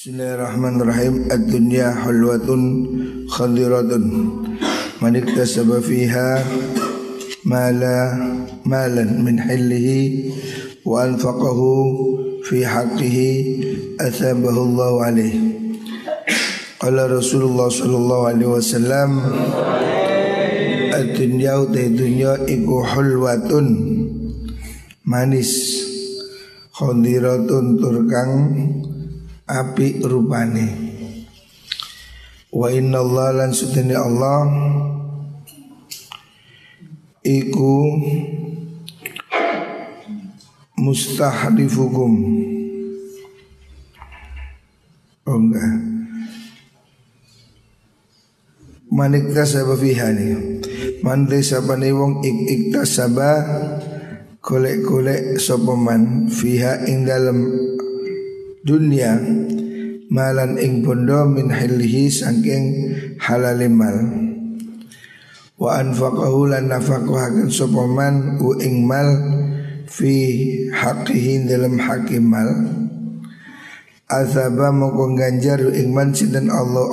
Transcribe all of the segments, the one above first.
Bismillahirrahmanirrahim. Ad-dunya hulwatun khadiratun man iktasaba fiha malan min hillihi wa anfaqahu fi haqqihi athabahu Allahu alaihi. Qala Rasulullah sallallahu alaihi wasallam, ad-dunya dunya iku hulwatun manis, khadiratun turkang api rupane. Wa inna Allah lan sutini Allah iku mustahdifukum. Oh enggak, maniktasaba fihani man desabane wong iktasaba golek-golek sapa man fiha ing dalem dunia malan ing bondo min hillihi saking halale mal wa anfaqahu lan nafaqahaken sapa man ing mal fi haqqihi dalam haqqi mal azaba moko ganjar ing man sinten Allah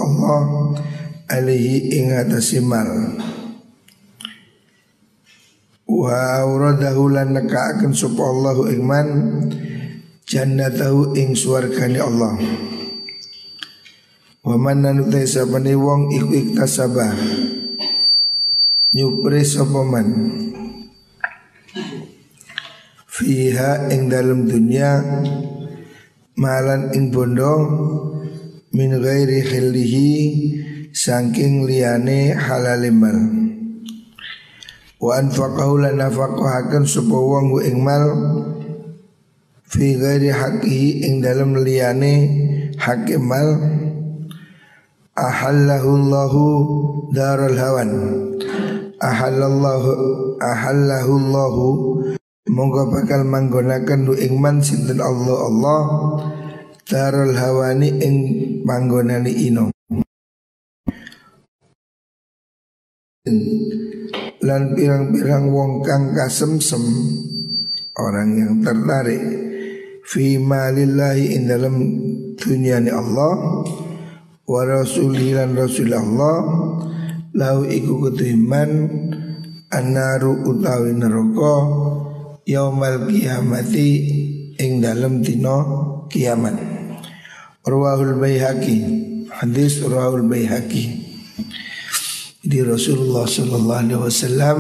alaihi ing atase mal wa auradahu lan nekaaken sapa Allah ing man jannatahu ing swargane Allah. Wa man nutai sabane wong iku iktasaba nyupri sapa man fiha ing dalam dunia malan ing bondo min ghairi hillihi saking liyane halale mal wa anfaqahu lan nafaqahaken sapa wong ing mal fi ghairi haqqihi ing dalam liyane haqqi mal ahallahu Allahu darul hawan ahallahu Allahu monggo bakal manggonaken ing man sinten Allah darul hawani ing manggonane ino lan pirang-pirang wong kang kasemsem orang yang tertarik fi malillahi in dalam dunia ni Allah wa rasulihi lan rasul Allah lau iku kutuhiman annaru utawi neraka yaumal kiamati ing dalam dino kiamat. Rawahul Baihaqi, hadis rawahul Baihaqi. Di Rasulullah sallallahu alaihi wasallam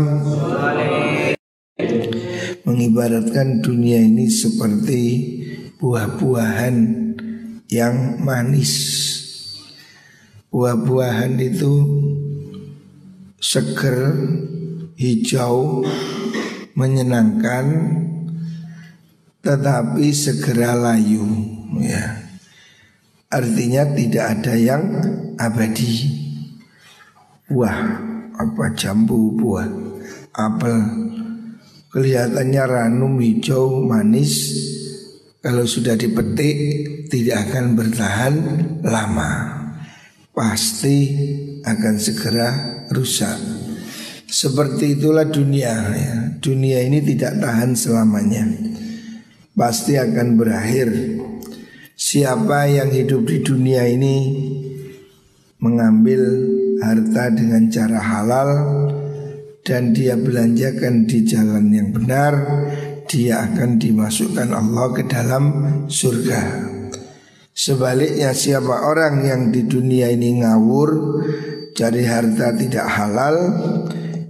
mengibaratkan dunia ini seperti buah-buahan yang manis. Buah-buahan itu seger, hijau, menyenangkan, tetapi segera layu, ya. Artinya tidak ada yang abadi. Buah apa jambu, buah apel kelihatannya ranum, hijau, manis. Kalau sudah dipetik tidak akan bertahan lama, pasti akan segera rusak. Seperti itulah dunia, ya. Dunia ini tidak tahan selamanya, pasti akan berakhir. Siapa yang hidup di dunia ini mengambil harta dengan cara halal dan dia belanjakan di jalan yang benar, dia akan dimasukkan Allah ke dalam surga. Sebaliknya siapa orang yang di dunia ini ngawur, cari harta tidak halal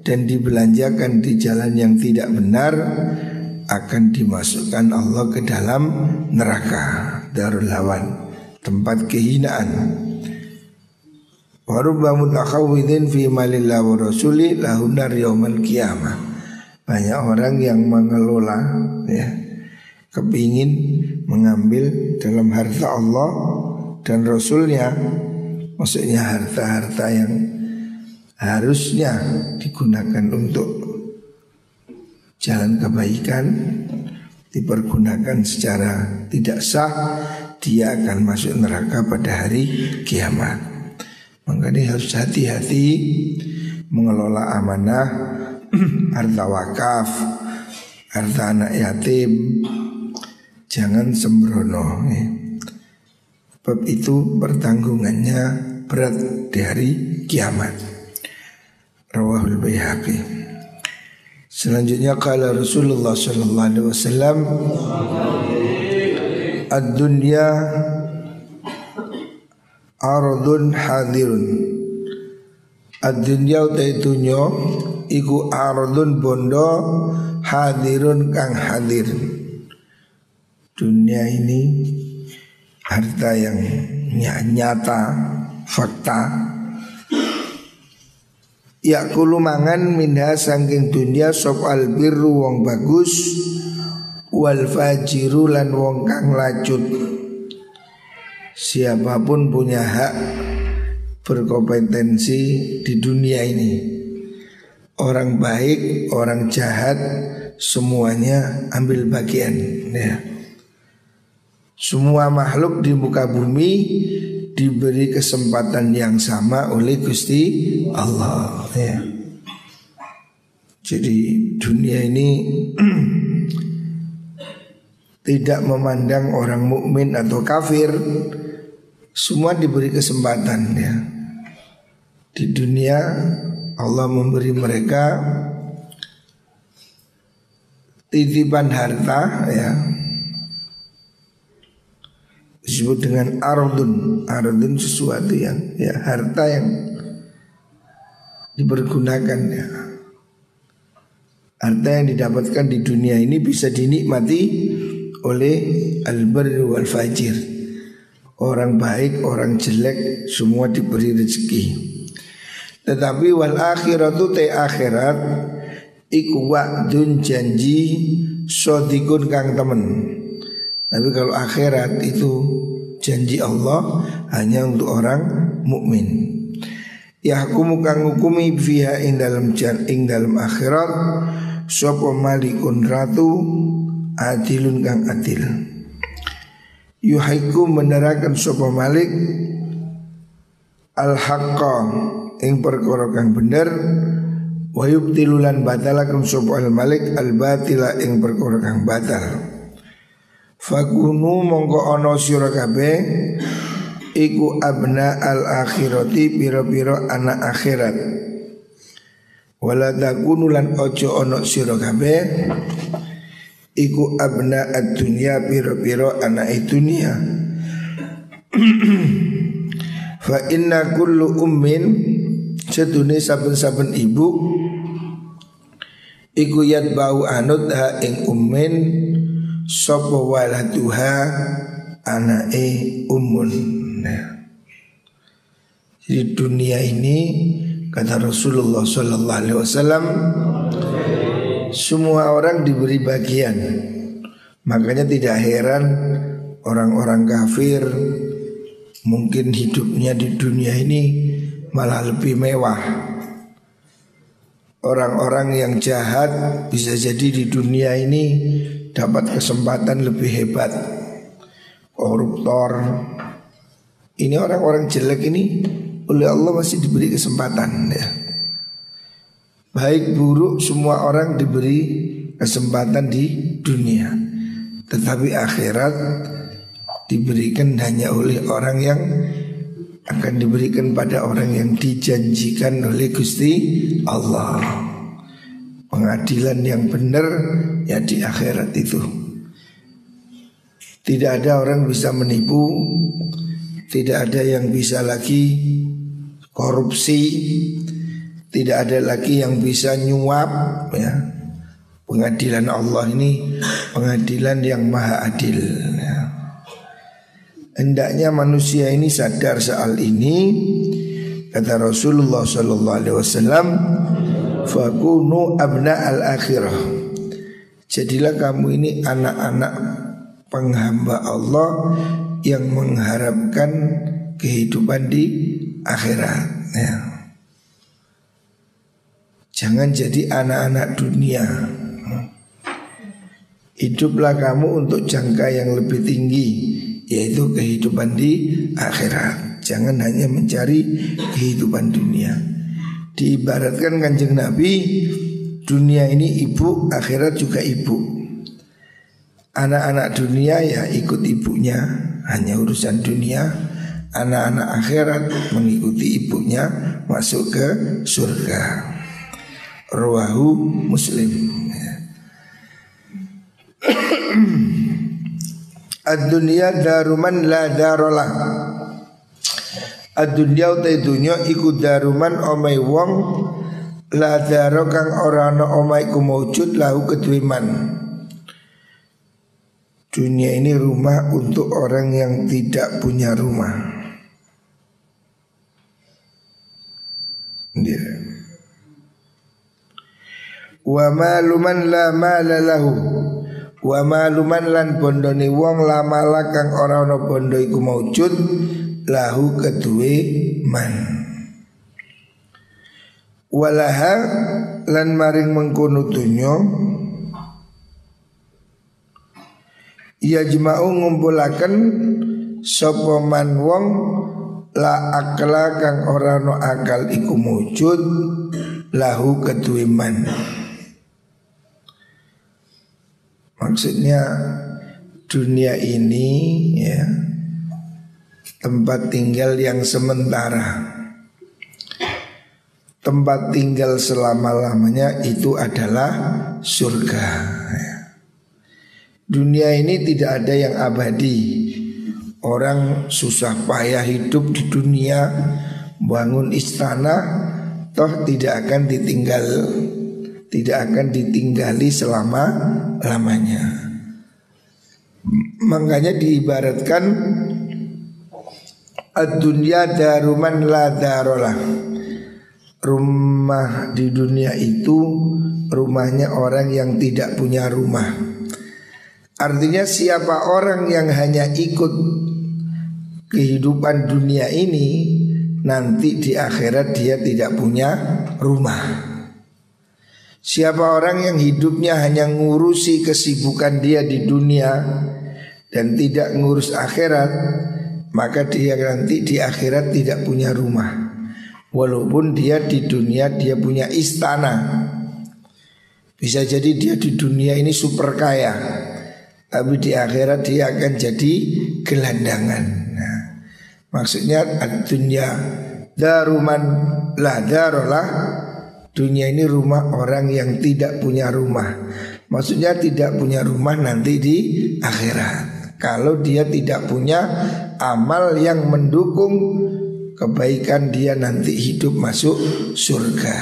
dan dibelanjakan di jalan yang tidak benar, akan dimasukkan Allah ke dalam neraka, darul hawan, tempat kehinaan. Wa rubba mutakhawwidin fi malillah wa rasuli lahu nar yaumal qiyamah. Banyak orang yang mengelola, ya, kepingin mengambil dalam harta Allah dan Rasulnya, maksudnya harta-harta yang harusnya digunakan untuk jalan kebaikan dipergunakan secara tidak sah, dia akan masuk neraka pada hari kiamat. Makanya harus hati-hati mengelola amanah, harta wakaf, harta anak yatim, jangan sembrono, ya. Sebab itu pertanggungannya berat di hari kiamat. Rawahul Baihaqi. Selanjutnya qala Rasulullah sallallahu alaihi wasallam, ad-dunya ardun hadirun. Ad-dunya utai dunya iku ardun bondo hadirun kang hadir. Dunia ini harta yang nyata, fakta. Yakulu mangan minha saking dunia sop albirru wong bagus, wal fajiru lan wong kang lacut. Siapapun punya hak berkompetensi di dunia ini, orang baik, orang jahat, semuanya ambil bagian ya. Semua makhluk di muka bumi diberi kesempatan yang sama oleh Gusti Allah ya. Jadi dunia ini tidak memandang orang mukmin atau kafir, semua diberi kesempatan ya. Di dunia Allah memberi mereka titipan harta ya, disebut dengan ardun. Ardun sesuatu yang ya, harta yang dipergunakan ya. Harta yang didapatkan di dunia ini bisa dinikmati oleh al-barr wal fajir. Orang baik, orang jelek, semua diberi rezeki. Tetapi wal akhiratu te akhirat iku wa'dun janji sodikun kang temen. Tapi kalau akhirat itu janji Allah hanya untuk orang mukmin. Yahkumu kang hukumi fiha ing dalam akhirat sapa malikun ratu adilun kang adil. Yuhaiku menerakan sapa malik al-haqqa ing perkara kang bener, wa yubtilulan batalaken sapa al-malik al-batila ing perkara kang batal. Fakunu mongko ana sira kabeh iku abna al-akhirati pira-pira anak akhirat. Wala takunu lan ojo ana sira kabeh iku abna ad-dunya pira-pira anak dunia. Fa inna kullu ummin sedune saben-saben ibu iku yatbau anut ha ing ummin sapa waladuha anake ummun. Jadi dunia ini kata Rasulullah sallallahu alaihi wasallam semua orang diberi bagian. Makanya tidak heran orang-orang kafir mungkin hidupnya di dunia ini malah lebih mewah. Orang-orang yang jahat bisa jadi di dunia ini dapat kesempatan lebih hebat. Koruptor, ini orang-orang jelek ini oleh Allah masih diberi kesempatan ya. Baik buruk semua orang diberi kesempatan di dunia. Tetapi akhirat diberikan hanya oleh orang yang akan diberikan pada orang yang dijanjikan oleh Gusti Allah. Pengadilan yang benar ya di akhirat itu. Tidak ada orang bisa menipu, tidak ada yang bisa lagi korupsi, tidak ada lagi yang bisa nyuap ya. Pengadilan Allah ini pengadilan yang maha adil ya. Hendaknya manusia ini sadar soal ini. Kata Rasulullah sallallahu alaihi wasallam, fakunu abna al-akhirah. Jadilah kamu ini anak-anak penghamba Allah yang mengharapkan kehidupan di akhirat ya. Jangan jadi anak-anak dunia. Hiduplah kamu untuk jangka yang lebih tinggi, yaitu kehidupan di akhirat. Jangan hanya mencari kehidupan dunia. Diibaratkan Kanjeng Nabi, dunia ini ibu, akhirat juga ibu. Anak-anak dunia ya ikut ibunya, hanya urusan dunia. Anak-anak akhirat mengikuti ibunya masuk ke surga. Rawahu Muslim. Ad-dunya daruman la darolah. Ad-dunya utai dunya iku daruman omai wong la daro kang ora ana omai ku maujud lahu kedue man. Dunia ini rumah untuk orang yang tidak punya rumah. Wa maluman la mala lahu. Wa maluman lan bondone wong la mala kang ora ana bondo iku maujud lahu kedue man. Walaha lan maring mengkono dunya ya jema'u ngumpulaken sapa man wong la akla kang ora ana akal iku mujud lahu kedue man. Maksudnya dunia ini ya tempat tinggal yang sementara. Tempat tinggal selama-lamanya itu adalah surga. Dunia ini tidak ada yang abadi. Orang susah payah hidup di dunia, bangun istana, toh tidak akan ditinggali selama-lamanya. Makanya diibaratkan ad-dunya daruman la darolah. Rumah di dunia itu rumahnya orang yang tidak punya rumah. Artinya siapa orang yang hanya ikut kehidupan dunia ini, nanti di akhirat dia tidak punya rumah. Siapa orang yang hidupnya hanya ngurusi kesibukan dia di dunia dan tidak ngurus akhirat, maka dia nanti di akhirat tidak punya rumah. Walaupun dia di dunia dia punya istana. Bisa jadi dia di dunia ini super kaya, tapi di akhirat dia akan jadi gelandangan. Nah, maksudnya dunia daruman la darolah. Dunia ini rumah orang yang tidak punya rumah. Maksudnya tidak punya rumah nanti di akhirat. Kalau dia tidak punya amal yang mendukung kebaikan dia nanti hidup masuk surga.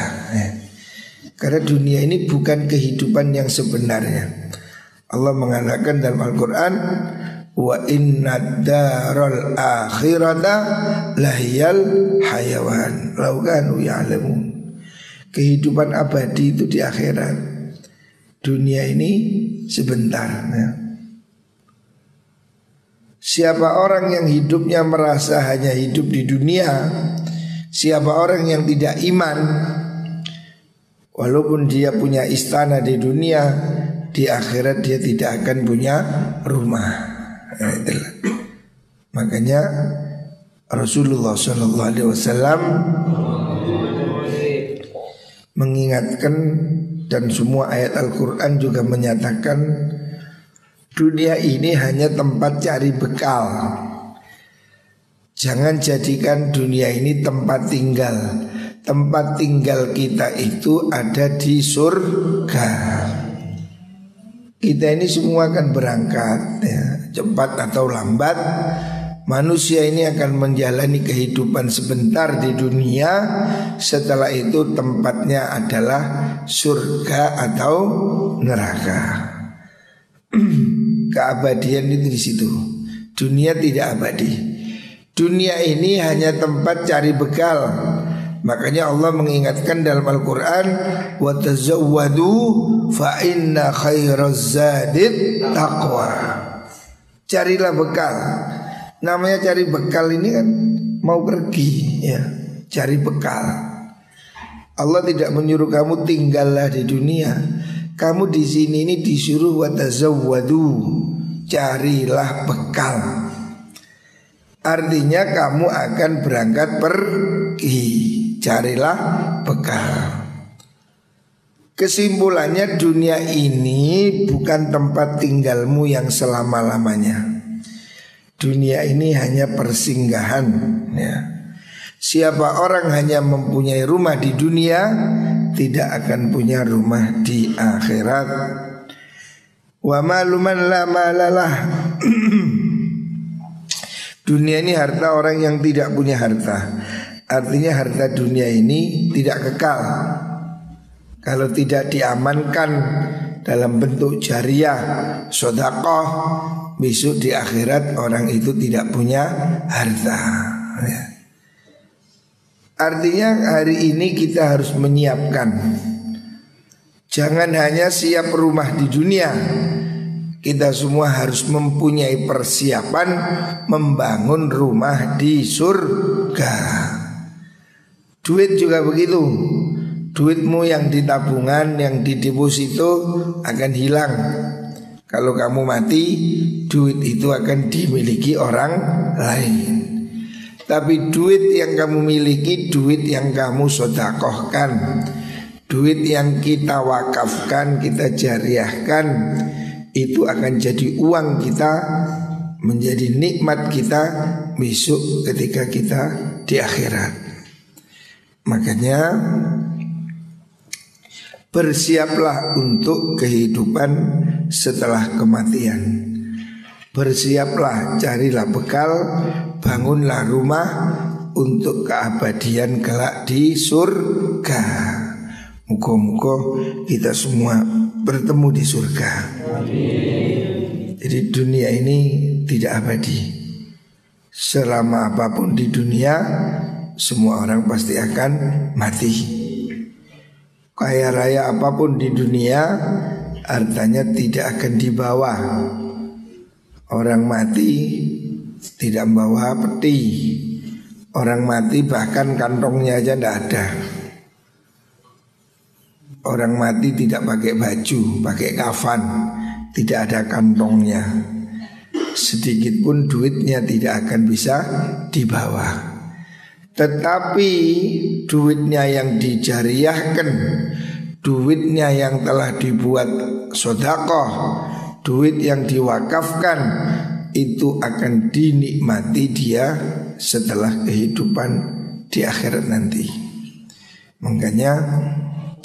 Karena dunia ini bukan kehidupan yang sebenarnya. Allah mengatakan dalam Al-Quran, wa inna darul akhirata lahiyal hayawan law kanu ya'lamun. Kehidupan abadi itu di akhirat. Dunia ini sebentar ya. Siapa orang yang hidupnya merasa hanya hidup di dunia, siapa orang yang tidak iman, walaupun dia punya istana di dunia, di akhirat dia tidak akan punya rumah. Nah, itulah. Makanya Rasulullah SAW mengingatkan, dan semua ayat Al-Quran juga menyatakan dunia ini hanya tempat cari bekal. Jangan jadikan dunia ini tempat tinggal. Tempat tinggal kita itu ada di surga. Kita ini semua akan berangkat ya, cepat atau lambat. Manusia ini akan menjalani kehidupan sebentar di dunia. Setelah itu tempatnya adalah surga atau neraka. Keabadian itu di situ. Dunia tidak abadi. Dunia ini hanya tempat cari bekal. Makanya Allah mengingatkan dalam Al-Quran, wa tazawwadu fa inna khairaz zadit taqwa. Carilah bekal. Namanya cari bekal ini kan mau pergi ya, cari bekal. Allah tidak menyuruh kamu tinggallah di dunia. Kamu di sini ini disuruh watazawwadu, carilah bekal. Artinya kamu akan berangkat pergi, carilah bekal. Kesimpulannya dunia ini bukan tempat tinggalmu yang selama-lamanya. dunia ini hanya persinggahan ya. Siapa orang hanya mempunyai rumah di dunia, tidak akan punya rumah di akhirat. Wa maluman la malalah. Dunia ini harta orang yang tidak punya harta. Artinya harta dunia ini tidak kekal. Kalau tidak diamankan dalam bentuk jariah, sedekah, besok di akhirat orang itu tidak punya harta ya. Artinya hari ini kita harus menyiapkan. Jangan hanya siap rumah di dunia, kita semua harus mempunyai persiapan membangun rumah di surga. Duit juga begitu. Duitmu yang di tabungan, yang di deposito akan hilang. Kalau kamu mati, duit itu akan dimiliki orang lain. Tapi duit yang kamu miliki, duit yang kamu sedekahkan, duit yang kita wakafkan, kita jariahkan, itu akan jadi uang kita, menjadi nikmat kita besok ketika kita di akhirat. Makanya bersiaplah untuk kehidupan setelah kematian. Bersiaplah, carilah bekal, bangunlah rumah untuk keabadian kelak di surga. Muka-muka kita semua bertemu di surga. Jadi dunia ini tidak abadi. Selama apapun di dunia, semua orang pasti akan mati. Kaya raya apapun di dunia, hartanya tidak akan dibawa. Orang mati tidak membawa peti. Orang mati bahkan kantongnya aja tidak ada. Orang mati tidak pakai baju, pakai kafan, tidak ada kantongnya. Sedikit pun duitnya tidak akan bisa dibawa. Tetapi duitnya yang dijariahkan, duitnya yang telah dibuat sedekah, duit yang diwakafkan, itu akan dinikmati dia setelah kehidupan di akhirat nanti. Makanya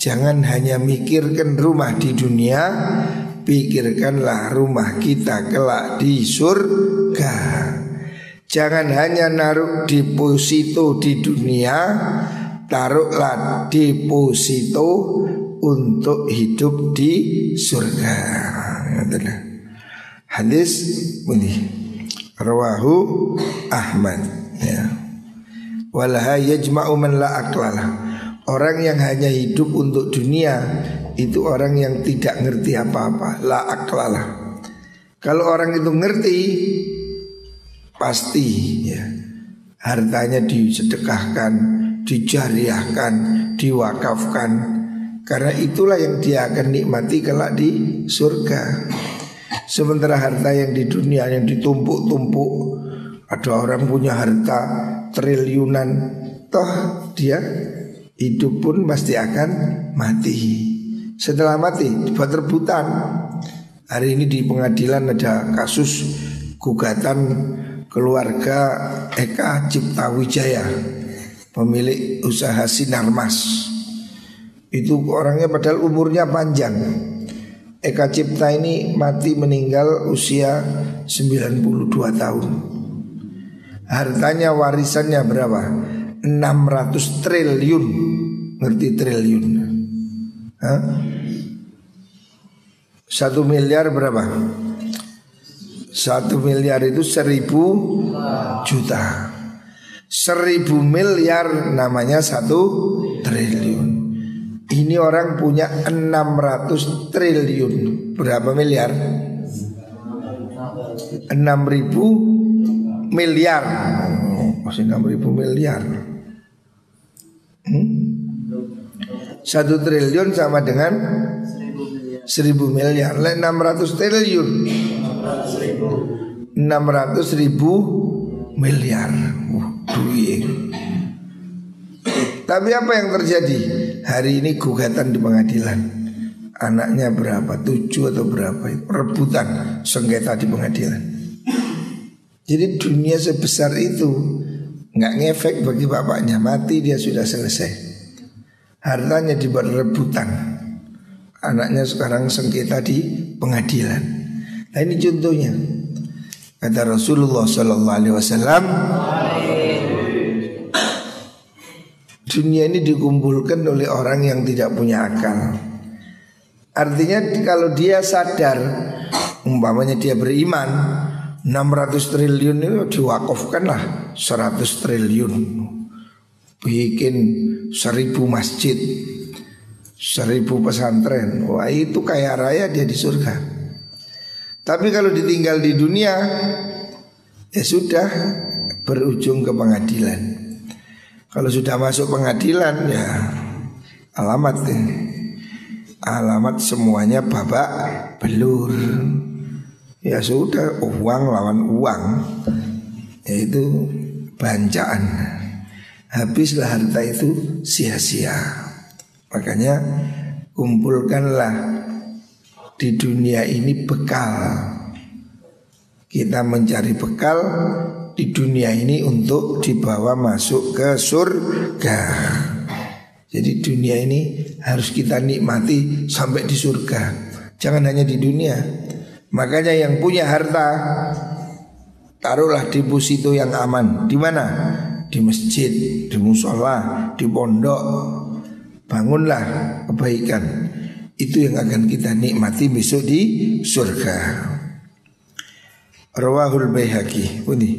jangan hanya mikirkan rumah di dunia, pikirkanlah rumah kita kelak di surga. Jangan hanya naruh deposito di dunia, taruhlah deposito untuk hidup di surga. Hadis ini rawahu Ahmad ya. Walaha yajma'u man la aqlalah. Orang yang hanya hidup untuk dunia itu orang yang tidak ngerti apa-apa, la aqlalah. Kalau orang itu ngerti, pasti ya hartanya disedekahkan, dijariahkan, diwakafkan. Karena itulah yang dia akan nikmati kelak di surga. Sementara harta yang di dunia yang ditumpuk-tumpuk, ada orang punya harta triliunan, toh dia hidup pun pasti akan mati. Setelah mati buat rebutan. Hari ini di pengadilan ada kasus gugatan keluarga Eka Cipta Wijaya, pemilik usaha Sinarmas. Itu orangnya padahal umurnya panjang. Eka Cipta ini mati meninggal usia 92 tahun. Hartanya warisannya berapa? 600 triliun. Ngerti triliun? Hah? 1 miliar berapa? 1 miliar itu 1000 juta. 1000 miliar namanya 1 triliun. Ini orang punya 600 triliun. Berapa miliar? 6.000 miliar. Masih 6.000 miliar. 1 triliun sama dengan 1.000 miliar. 600 triliun 600.000 miliar. Duit. Tapi apa yang terjadi? Hari ini gugatan di pengadilan. Anaknya berapa? 7 atau berapa? Rebutan sengketa di pengadilan. Jadi dunia sebesar itu nggak ngefek bagi bapaknya, mati dia sudah selesai. Hartanya dibuat rebutan. Anaknya sekarang sengketa di pengadilan. Nah ini contohnya. Kata Rasulullah Sallallahu Alaihi Wasallam, dunia ini dikumpulkan oleh orang yang tidak punya akal. Artinya kalau dia sadar, umpamanya dia beriman, 600 triliun itu diwakafkan lah 100 triliun, bikin 1000 masjid, 1000 pesantren. Wah itu kaya raya dia di surga. Tapi kalau ditinggal di dunia, ya sudah berujung ke pengadilan. Kalau sudah masuk pengadilan ya alamat ya. Alamat semuanya babak belur. Ya sudah uang lawan uang, yaitu bancaan. Habislah harta itu sia-sia. Makanya kumpulkanlah di dunia ini bekal. Kita mencari bekal di dunia ini untuk dibawa masuk ke surga. Jadi dunia ini harus kita nikmati sampai di surga. Jangan hanya di dunia. Makanya yang punya harta taruhlah deposito yang aman. Di mana? Di masjid, di musola, di pondok. Bangunlah kebaikan. Itu yang akan kita nikmati besok di surga. Rawahul Baihaqi. Ini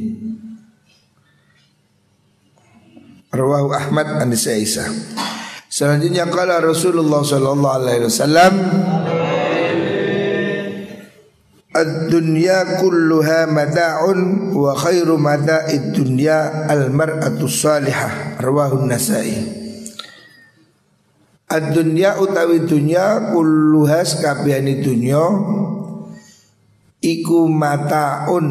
Rawahu Ahmad an Aisyah. Selanjutnya kala Rasulullah sallallahu alaihi wasallam, ad-dunya kulluha mata'un wa khairu mata'id dunya al-mar'atu salihah. Rawahu Nasa'i. Ad-dunya utawi dunya kulluha sakabehane dunya iku mata'un,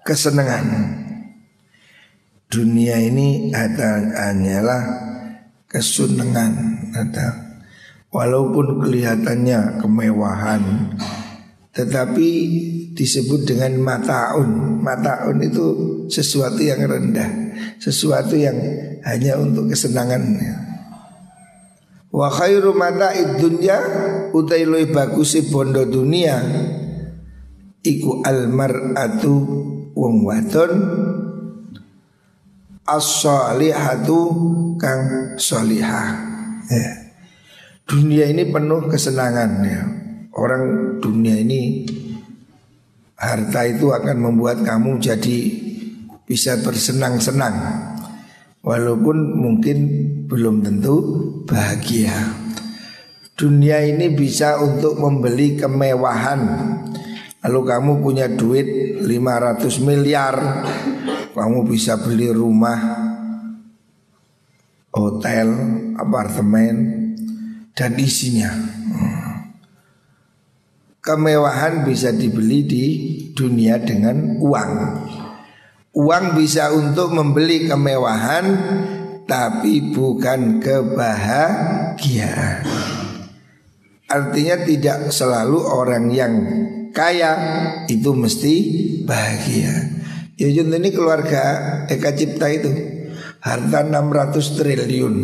kesenangan. Dunia ini hanyalah kesenangan, walaupun kelihatannya kemewahan, tetapi disebut dengan mata'un. Mata'un itu sesuatu yang rendah, sesuatu yang hanya untuk kesenangannya. Wa khairu mata'id dunya utai luwih bagusi bondo dunia iku almar'atu wong wadon as-salihatu kang salihah. Ya. Dunia ini penuh kesenangan ya. Orang dunia ini harta itu akan membuat kamu jadi bisa bersenang-senang, walaupun mungkin belum tentu bahagia. Dunia ini bisa untuk membeli kemewahan. Lalu kamu punya duit 500 miliar, kamu bisa beli rumah, hotel, apartemen, dan isinya. Kemewahan bisa dibeli di dunia dengan uang. Uang bisa untuk membeli kemewahan, tapi bukan kebahagiaan. Artinya tidak selalu orang yang kaya itu mesti bahagia. Ya contoh ini keluarga Eka Cipta itu, harta 600 triliun,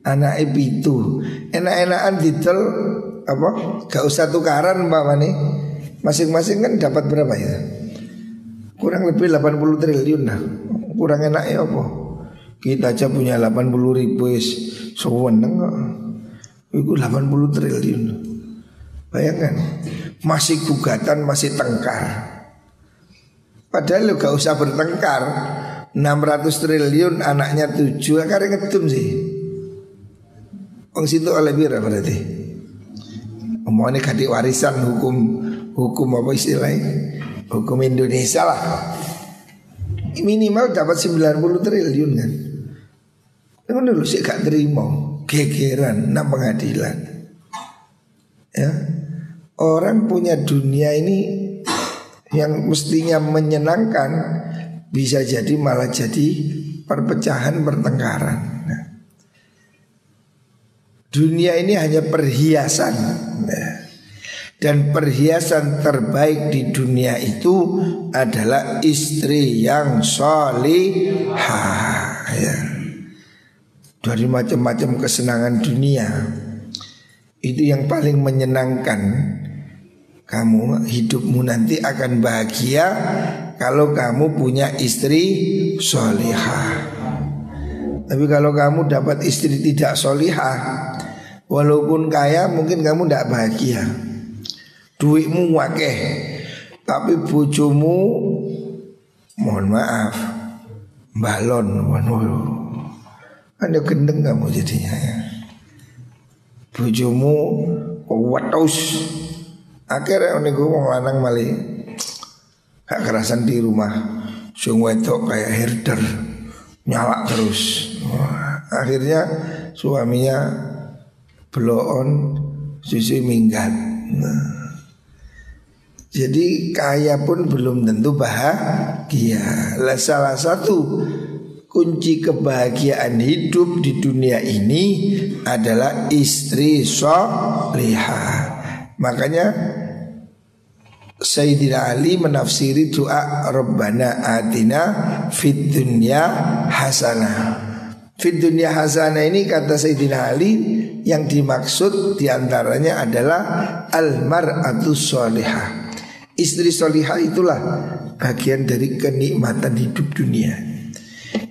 anak itu enak-enakan didol apa? Gak usah tukaran Mbak Mani. Masing-masing kan dapat berapa ya? Kurang lebih 80 triliun lah. Kurang enak ya apa? Kita aja punya 80 ribu seweneng kok. Itu 80 triliun. Bayangkan, masih gugatan, masih tengkar. Padahal lo gak usah bertengkar. 600 triliun anaknya 7, akarnya ngedum sih. Wong situ oleh bira berarti. Omongnya ganti warisan hukum apa istilahnya? Hukum Indonesia lah. Minimal dapat 90 triliun kan. Itu dulu sih gak terima, gegeran nang pengadilan. Ya. Orang punya dunia ini yang mestinya menyenangkan bisa jadi malah jadi perpecahan, pertengkaran. Nah, dunia ini hanya perhiasan. Nah, Dan perhiasan terbaik di dunia itu adalah istri yang sholihah ya. Dari macam-macam kesenangan dunia, itu yang paling menyenangkan. Kamu hidupmu nanti akan bahagia kalau kamu punya istri sholihah. Tapi kalau kamu dapat istri tidak sholihah, walaupun kaya mungkin kamu tidak bahagia. Duitmu wakeh, tapi bojomu mohon maaf balon. Anda gendeng kamu jadinya ya. Bojomu watus. Akhirnya niku wong lanang malih gak kerasan di rumah. Sing wedok kayak herder nyala terus. Akhirnya suaminya bloon, susu minggat. Jadi kaya pun belum tentu bahagia. Salah satu kunci kebahagiaan hidup di dunia ini adalah istri sholihah. Makanya Sayyidina Ali menafsiri doa Rabbana atina fid dunya hasanah. Fid dunya hasanah ini kata Sayyidina Ali yang dimaksud diantaranya adalah al-mar'atu sholihah. Istri sholihah itulah bagian dari kenikmatan hidup dunia.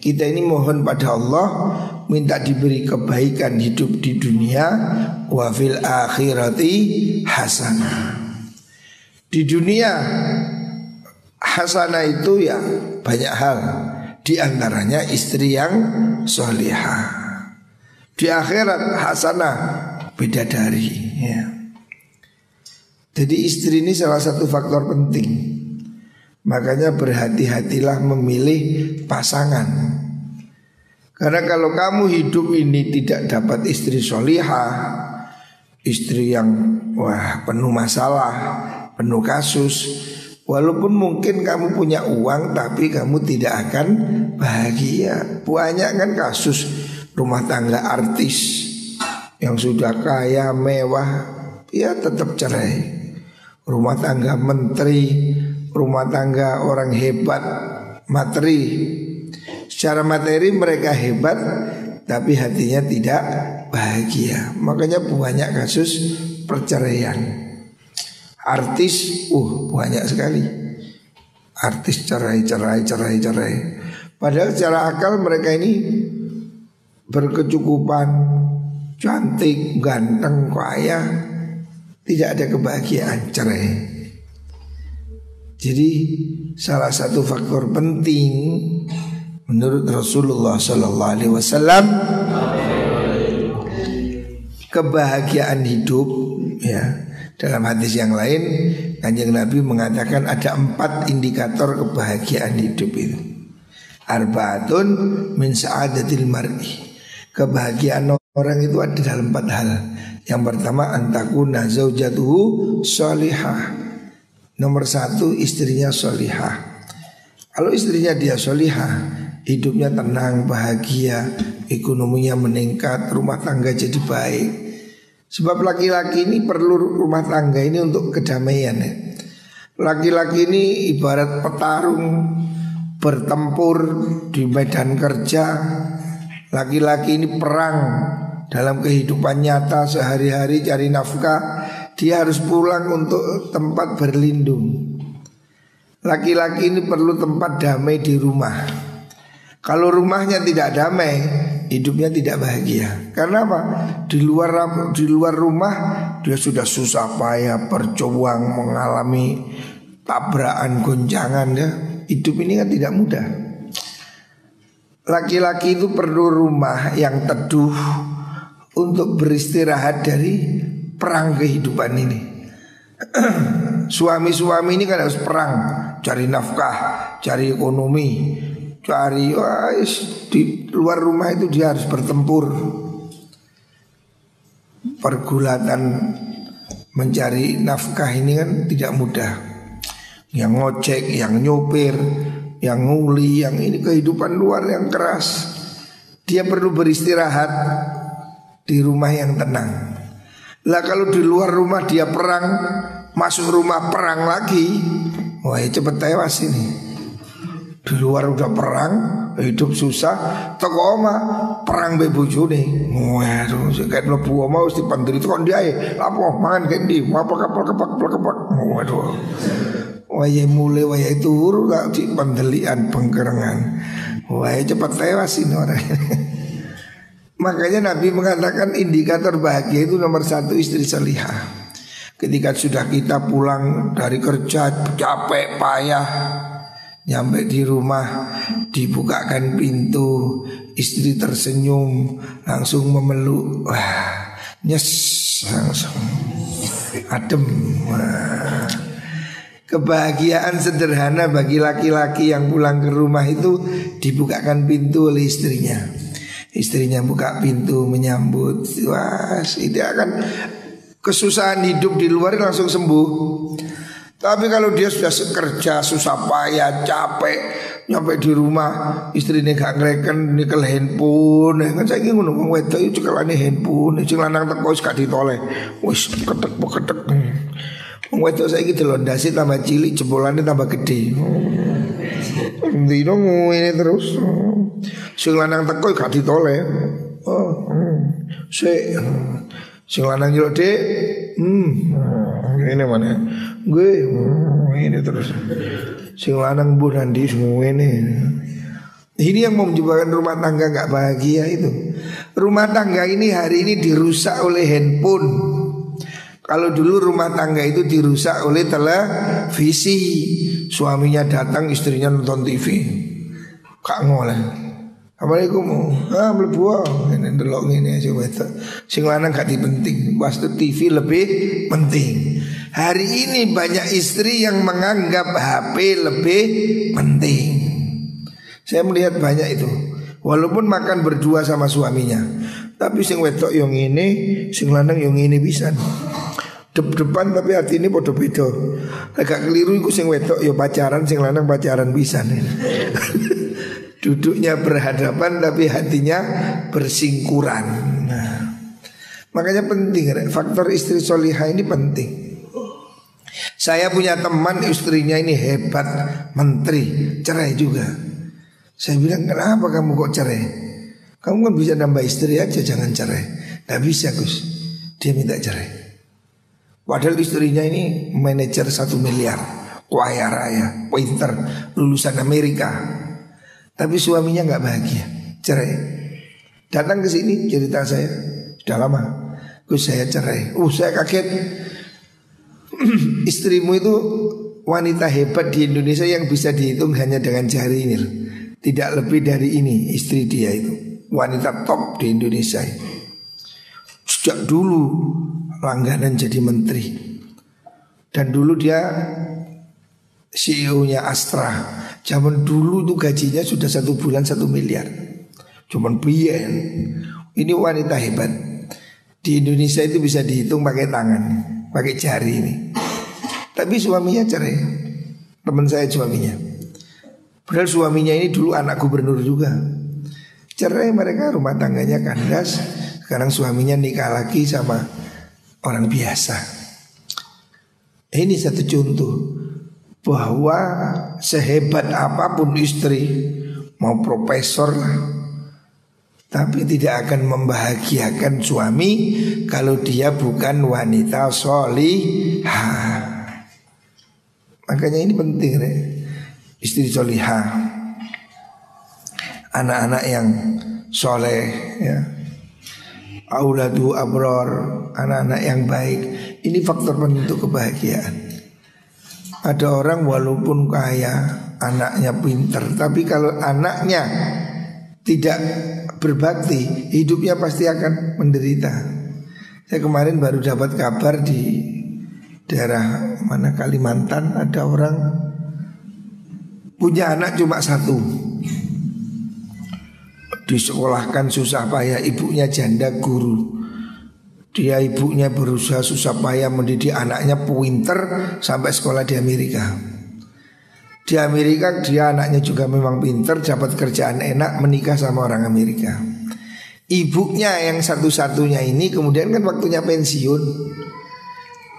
Kita ini mohon pada Allah minta diberi kebaikan hidup di dunia, wa fil akhirati hasanah. Di dunia hasanah itu ya banyak hal, di antaranya istri yang sholihah. Di akhirat hasanah bidadari ya. Jadi istri ini salah satu faktor penting. Makanya berhati-hatilah memilih pasangan. Karena kalau kamu hidup ini tidak dapat istri sholihah, istri yang penuh masalah, penuh kasus, walaupun mungkin kamu punya uang tapi kamu tidak akan bahagia. Banyak kan kasus rumah tangga artis yang sudah kaya mewah, ya tetap cerai. Rumah tangga menteri, rumah tangga orang hebat, materi. Secara materi mereka hebat, tapi hatinya tidak bahagia. Makanya banyak kasus perceraian. Artis, banyak sekali. Artis cerai. Padahal secara akal mereka ini berkecukupan, cantik, ganteng, kaya, tidak ada kebahagiaan, cerai. Jadi salah satu faktor penting menurut Rasulullah SAW, kebahagiaan hidup ya. Dalam hadis yang lain Kanjeng Nabi mengatakan ada 4 indikator kebahagiaan hidup itu. Arba'atun min sa'adatil mar'i. Kebahagiaan orang itu ada dalam 4 hal. Yang pertama antakuna zaujatuhu sholihah. Nomor 1 istrinya sholihah. Kalau istrinya dia sholihah, hidupnya tenang, bahagia, ekonominya meningkat, rumah tangga jadi baik. Sebab laki-laki ini perlu rumah tangga ini untuk kedamaian ya. Laki-laki ini ibarat petarung bertempur di medan kerja. Laki-laki ini perang dalam kehidupan nyata sehari-hari cari nafkah. Dia harus pulang untuk tempat berlindung. Laki-laki ini perlu tempat damai di rumah. Kalau rumahnya tidak damai, hidupnya tidak bahagia. Karena apa? Di luar rumah dia sudah susah payah berjuang mengalami tabrakan goncangan ya. Hidup ini kan tidak mudah. Laki-laki itu perlu rumah yang teduh untuk beristirahat dari perang kehidupan ini. Suami-suami ini kan harus perang, cari nafkah, cari ekonomi, cari di luar rumah itu dia harus bertempur. Pergulatan mencari nafkah ini kan tidak mudah. Yang ngocek, yang nyopir, yang nguli, yang ini kehidupan luar yang keras. Dia perlu beristirahat di rumah yang tenang. Lah kalau di luar rumah dia perang, masuk rumah perang lagi, wah cepet tewas ini. Di luar udah perang, hidup susah, teko oma perang be bojone. Waduh, seket mlebu oma wis dipandiri kon diae. Lapo mangan kendi, apa kepak. Waduh. Wayahe mulai wayahe turu tak dipandelian pengkerengan. Wah cepat tewas ini orang. Makanya Nabi mengatakan indikator bahagia itu nomor 1 istri salihah. Ketika sudah kita pulang dari kerja capek payah, nyampe di rumah dibukakan pintu, istri tersenyum langsung memeluk, wah nyes langsung adem. Wah. Kebahagiaan sederhana bagi laki-laki yang pulang ke rumah itu dibukakan pintu oleh istrinya. Istrinya buka pintu menyambut, wah itu akan kesusahan hidup di luar langsung sembuh. Tapi kalau dia sudah kerja susah payah capek, nyampe di rumah istrinya gak ngereken nikel handphone, kan saya ingin ngomong wedok itu cekelane handphone, sing lanang teko wis gak ditoleh, wis ketek. Wong wedok saiki delondasi tambah cilik, jempolannya tambah gede. Ndino ngene terus. Sing lanang teko gak ditoleh. Sing lanang nyeluk Dik. Ngene mana? Gue ini terus. Sing lanang mbuh nandi ngene. Ini yang menyebabkan rumah tangga gak bahagia itu. Rumah tangga ini hari ini dirusak oleh handphone. Kalau dulu rumah tangga itu dirusak oleh televisi. Suaminya datang, istrinya nonton TV. Kak ngoleh. Assalamualaikum. Mlebu ngene ndelok ngene aja wedok. Sing lanang gak dipenting, pasti TV lebih penting. Hari ini banyak istri yang menganggap HP lebih penting. Saya melihat banyak itu. Walaupun makan berdua sama suaminya, tapi sing wedok yang ini, sing lanang yang ini bisa. Depan tapi hati ini podo beda. Agak keliru iku sing wedok ya pacaran, sing lanang pacaran bisa. Duduknya berhadapan tapi hatinya bersingkuran. Nah, makanya penting, faktor istri solihah ini penting. Saya punya teman istrinya ini hebat, menteri, cerai juga. Saya bilang kenapa kamu kok cerai? Kamu kan bisa nambah istri aja, jangan cerai. Gak bisa Gus, dia minta cerai. Padahal istrinya ini manajer 1 miliar, kaya raya, pinter, lulusan Amerika. Tapi suaminya nggak bahagia, cerai. Datang ke sini cerita saya, sudah lama, Gus saya cerai. Saya kaget. Istrimu itu wanita hebat di Indonesia yang bisa dihitung hanya dengan jari ini. Tidak lebih dari ini istri dia itu, wanita top di Indonesia. Sejak dulu langganan jadi menteri. Dan dulu dia CEO-nya Astra. Zaman dulu tuh gajinya sudah 1 bulan 1 miliar. Cuman biyen. Ini wanita hebat. Di Indonesia itu bisa dihitung pakai tangan, pakai jari ini. Tapi suaminya cerai. Teman saya suaminya. Padahal suaminya ini dulu anak gubernur juga. Cerai mereka, rumah tangganya kandas. Sekarang suaminya nikah lagi sama orang biasa. Ini satu contoh bahwa sehebat apapun istri, mau profesor lah, tapi tidak akan membahagiakan suami kalau dia bukan wanita solihah. Makanya ini penting deh. Istri solihah, anak-anak yang soleh ya, auladu abror, anak-anak yang baik. Ini faktor penentu kebahagiaan. Ada orang walaupun kaya, anaknya pinter, tapi kalau anaknya tidak berbakti, hidupnya pasti akan menderita. Saya kemarin baru dapat kabar di daerah mana Kalimantan, ada orang punya anak cuma 1, disekolahkan susah payah, ibunya janda guru. Dia ibunya berusaha susah payah mendidik anaknya pinter sampai sekolah di Amerika. Di Amerika dia anaknya juga memang pinter, dapat kerjaan enak, menikah sama orang Amerika. Ibunya yang satu-satunya ini kemudian kan waktunya pensiun.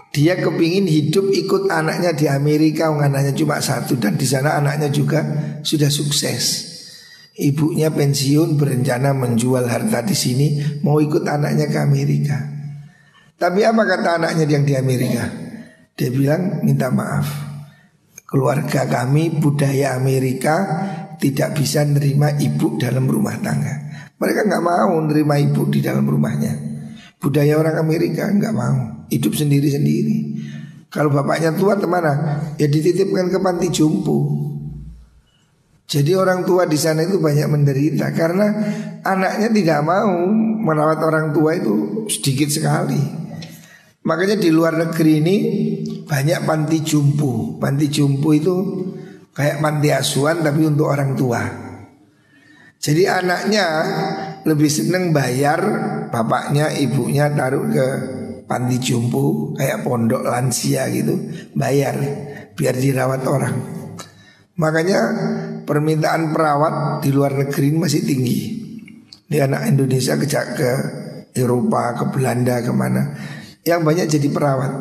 Dia kepingin hidup ikut anaknya di Amerika, anaknya cuma satu, dan di sana anaknya juga sudah sukses. Ibunya pensiun, berencana menjual harta di sini, mau ikut anaknya ke Amerika. Tapi apa kata anaknya yang di Amerika? Dia bilang, minta maaf, keluarga kami budaya Amerika tidak bisa nerima ibu dalam rumah tangga. Mereka nggak mau nerima ibu di dalam rumahnya. Budaya orang Amerika nggak mau, hidup sendiri-sendiri. Kalau bapaknya tua kemana? Ya dititipkan ke panti jompo. Jadi orang tua di sana itu banyak menderita karena anaknya tidak mau merawat orang tua itu sedikit sekali. Makanya di luar negeri ini banyak panti jompo. Panti jompo itu kayak panti asuhan tapi untuk orang tua. Jadi anaknya lebih seneng bayar bapaknya, ibunya taruh ke panti jompo kayak pondok lansia gitu, bayar biar dirawat orang. Makanya permintaan perawat di luar negeri masih tinggi. Di anak Indonesia ke Eropa, ke Belanda, kemana, yang banyak jadi perawat.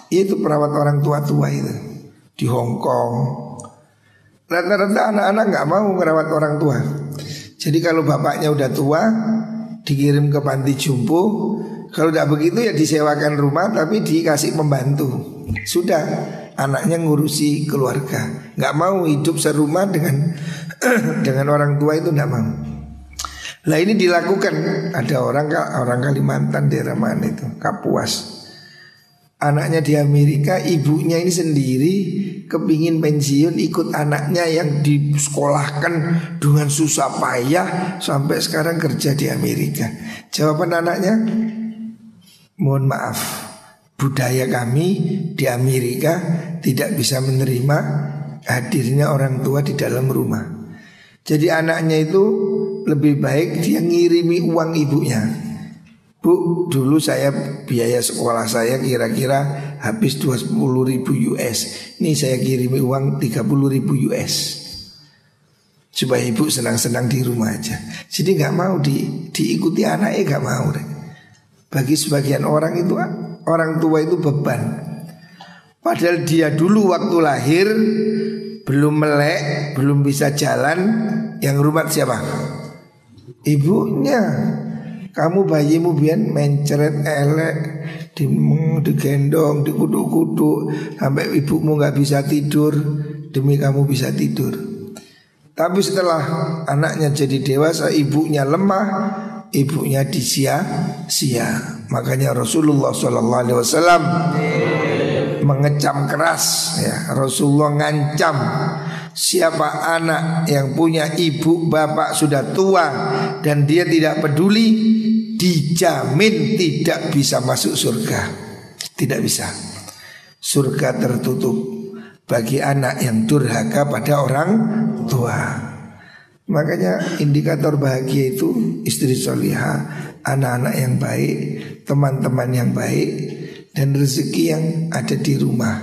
Itu perawat orang tua-tua itu di Hong Kong. Rata-rata anak-anak nggak mau merawat orang tua. Jadi kalau bapaknya udah tua, dikirim ke panti jompo. Kalau tidak begitu ya disewakan rumah tapi dikasih pembantu. Sudah, anaknya ngurusi keluarga. Nggak mau hidup serumah dengan dengan orang tua itu nggak mau. Lah ini dilakukan, ada orang Kalimantan, daerah mana itu, Kapuas. Anaknya di Amerika, ibunya ini sendiri kepingin pensiun ikut anaknya yang disekolahkan dengan susah payah sampai sekarang kerja di Amerika. Jawaban anaknya, mohon maaf, budaya kami di Amerika tidak bisa menerima hadirnya orang tua di dalam rumah. Jadi anaknya itu lebih baik dia ngirimi uang ibunya. Bu, dulu saya biaya sekolah saya kira-kira habis 20.000 US. Ini saya kirimi uang 30.000 US supaya ibu senang-senang di rumah aja. Jadi gak mau diikuti anaknya, gak mau deh. Bagi sebagian orang itu, orang tua itu beban. Padahal dia dulu waktu lahir belum melek, belum bisa jalan. Yang rumat siapa? Ibunya. Kamu bayimu biar mencret elek, digendong, dikutuk-kutuk sampai ibumu gak bisa tidur demi kamu bisa tidur. Tapi setelah anaknya jadi dewasa, ibunya lemah, ibunya disia-sia. Makanya Rasulullah SAW mengecam keras ya. Rasulullah ngancam, siapa anak yang punya ibu bapak sudah tua dan dia tidak peduli, dijamin tidak bisa masuk surga. Tidak bisa. Surga tertutup bagi anak yang durhaka pada orang tua. Makanya indikator bahagia itu istri solihah, anak-anak yang baik, teman-teman yang baik, dan rezeki yang ada di rumah.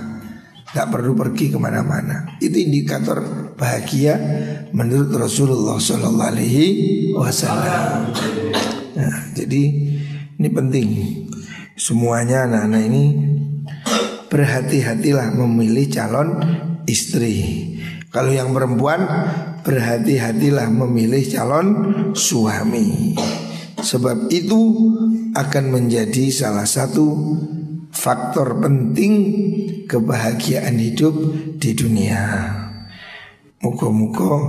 Gak perlu pergi kemana-mana. Itu indikator bahagia menurut Rasulullah SAW. Nah, jadi ini penting. Semuanya anak-anak ini berhati-hatilah memilih calon istri. Kalau yang perempuan, berhati-hatilah memilih calon suami. Sebab itu akan menjadi salah satu faktor penting kebahagiaan hidup di dunia. Moga-moga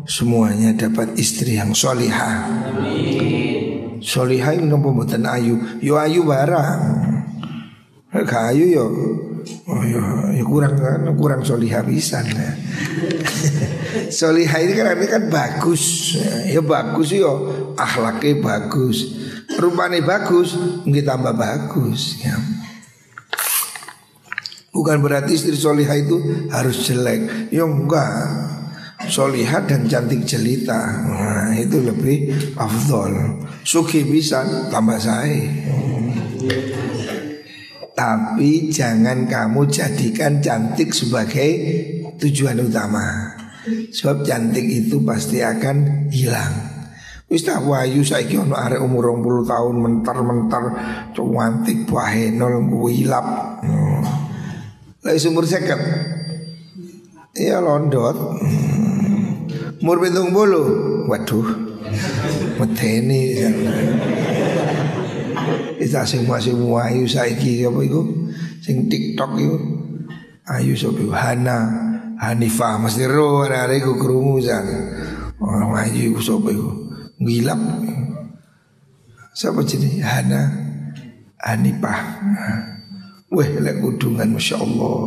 semuanya dapat istri yang solihah. Solihah itu pembuatan ayu. Yo ayu barang. Gak ayu yo. Oh yo kurang solihah pisan. Solihah ini kan bagus. Ya bagus yo, akhlaknya bagus, rupanya bagus, nggih tambah bagus ya. Bukan berarti istri solihah itu harus jelek. Ya enggak. Solihah dan cantik jelita, nah, itu lebih afdol. Sugih bisa tambah sae. Tapi jangan kamu jadikan cantik sebagai tujuan utama. Sebab cantik itu pasti akan hilang. Wis tak wayu saiki ono arek umur 20 tahun mentar-mentar cantik bae nol wilap. Lek umur 50 ya londot. Umur 70 waduh medeni. Isa sing masih ayu saiki apa iku? Sing TikTok iku. Ayu sapa Hanifah mesti ro arek iku krungu jan. Orang ayu iku sapa iku? Ngilap. Sapa jenenge? Hanifah. Weh lek kudungan Masya Allah.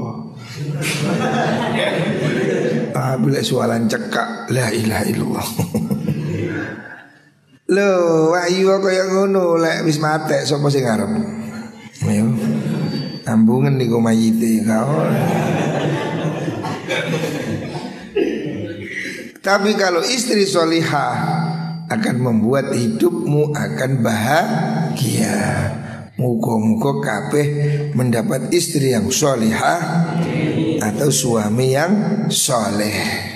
Bila soalan cekak la ilaha illallah. Loh, ayu kaya ngono lek wis mate sapa sing ngarep? Ayo. Ambungan niku mayite kau. Tapi kalau istri solihah akan membuat hidupmu akan bahagia. Muga-muga kabeh mendapat istri yang solihah atau suami yang soleh.